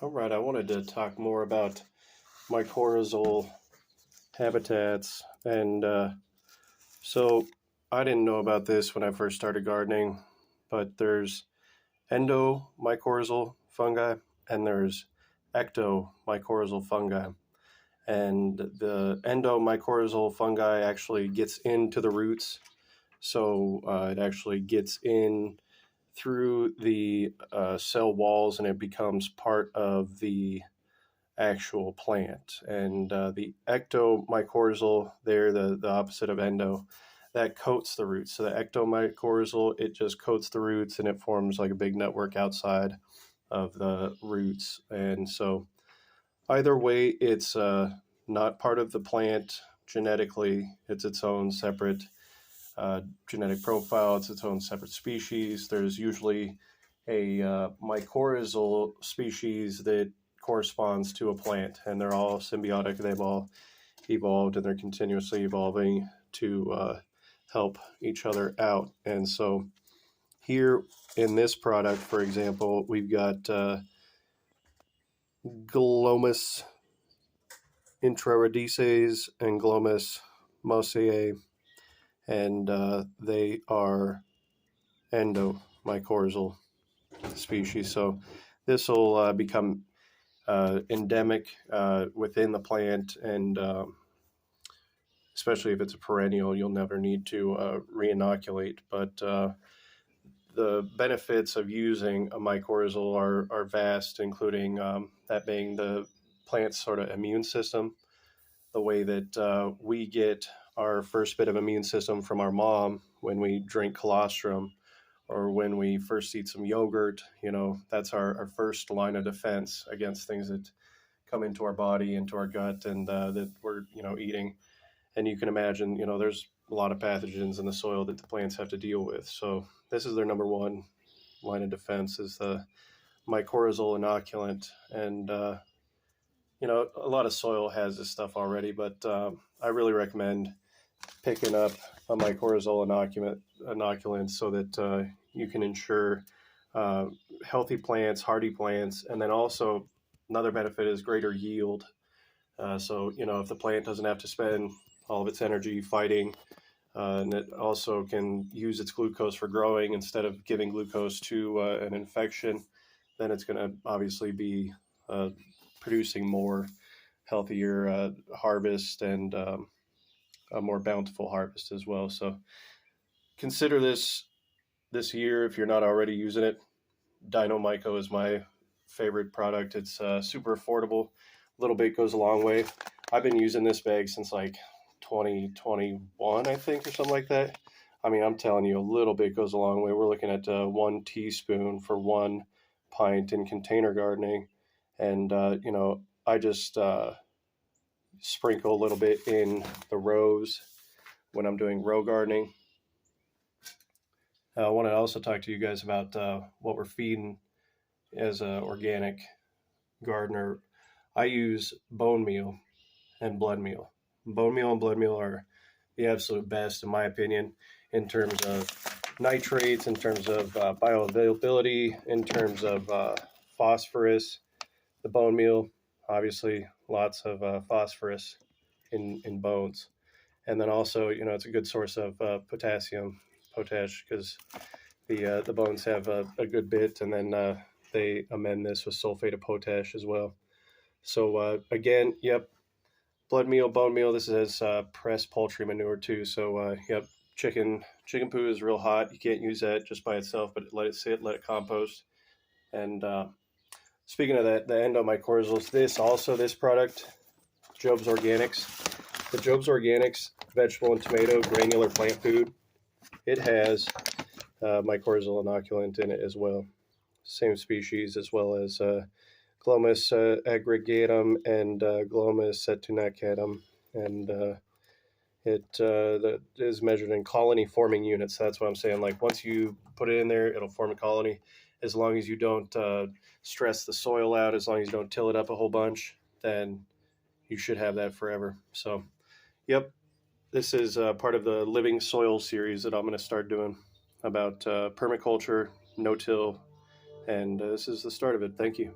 All right, I wanted to talk more about mycorrhizal habitats. So I didn't know about this when I first started gardening, but there's endomycorrhizal fungi and there's ectomycorrhizal fungi. And the endomycorrhizal fungi actually gets into the roots. So it actually gets in through the cell walls and it becomes part of the actual plant. And the ectomycorrhizal, there, the opposite of endo, that coats the roots. So the ectomycorrhizal, it just coats the roots and it forms like a big network outside of the roots. And so either way, it's not part of the plant genetically. It's its own separate genetic profile. It's its own separate species. There's usually a mycorrhizal species that corresponds to a plant, and they're all symbiotic. They've all evolved, and they're continuously evolving to help each other out. And so here in this product, for example, we've got Glomus intraradices and Glomus mosaei, and they are endomycorrhizal species. So this will become endemic within the plant, and especially if it's a perennial, you'll never need to re-inoculate. But the benefits of using a mycorrhizal are vast, including that being the plant's sort of immune system, the way that we get our first bit of immune system from our mom when we drink colostrum or when we first eat some yogurt. That's our first line of defense against things that come into our body, into our gut, and that we're, eating. And you can imagine, there's a lot of pathogens in the soil that the plants have to deal with. So this is their number one line of defense, is the mycorrhizal inoculant. And, a lot of soil has this stuff already, but I really recommend picking up a mycorrhizal inoculant so that you can ensure healthy plants, hardy plants, and then also another benefit is greater yield. So, if the plant doesn't have to spend all of its energy fighting, and it also can use its glucose for growing instead of giving glucose to an infection, then it's going to obviously be producing more healthier harvest and a more bountiful harvest as well. So consider this year, if you're not already using it. Dino-Myco is my favorite product. It's super affordable. A little bit goes a long way. I've been using this bag since like 2021, I think, or something like that. I mean, I'm telling you, a little bit goes a long way. We're looking at 1 teaspoon for 1 pint in container gardening. And, I just sprinkle a little bit in the rows when I'm doing row gardening. I want to also talk to you guys about what we're feeding as an organic gardener. I use bone meal and blood meal. Bone meal and blood meal are the absolute best, in my opinion, in terms of nitrates, in terms of bioavailability, in terms of phosphorus. The bone meal, obviously, lots of phosphorus in bones. And then also, it's a good source of potash, because the bones have a good bit, and then they amend this with sulfate of potash as well. So again, yep, blood meal, bone meal. This is pressed poultry manure too. So yep, chicken poo is real hot. You can't use that just by itself, but let it sit, let it compost. And speaking of that, the endomycorrhizals, this product, Job's Organics, the Job's Organics vegetable and tomato granular plant food, it has mycorrhizal inoculant in it as well. Same species, as well as Glomus aggregatum and Glomus etunicatum, and it is measured in colony forming units. That's what I'm saying. Like, once you put it in there, it'll form a colony. As long as you don't stress the soil out, as long as you don't till it up a whole bunch, then you should have that forever. So, yep, this is part of the Living Soil series that I'm going to start doing about permaculture, no-till, and this is the start of it. Thank you.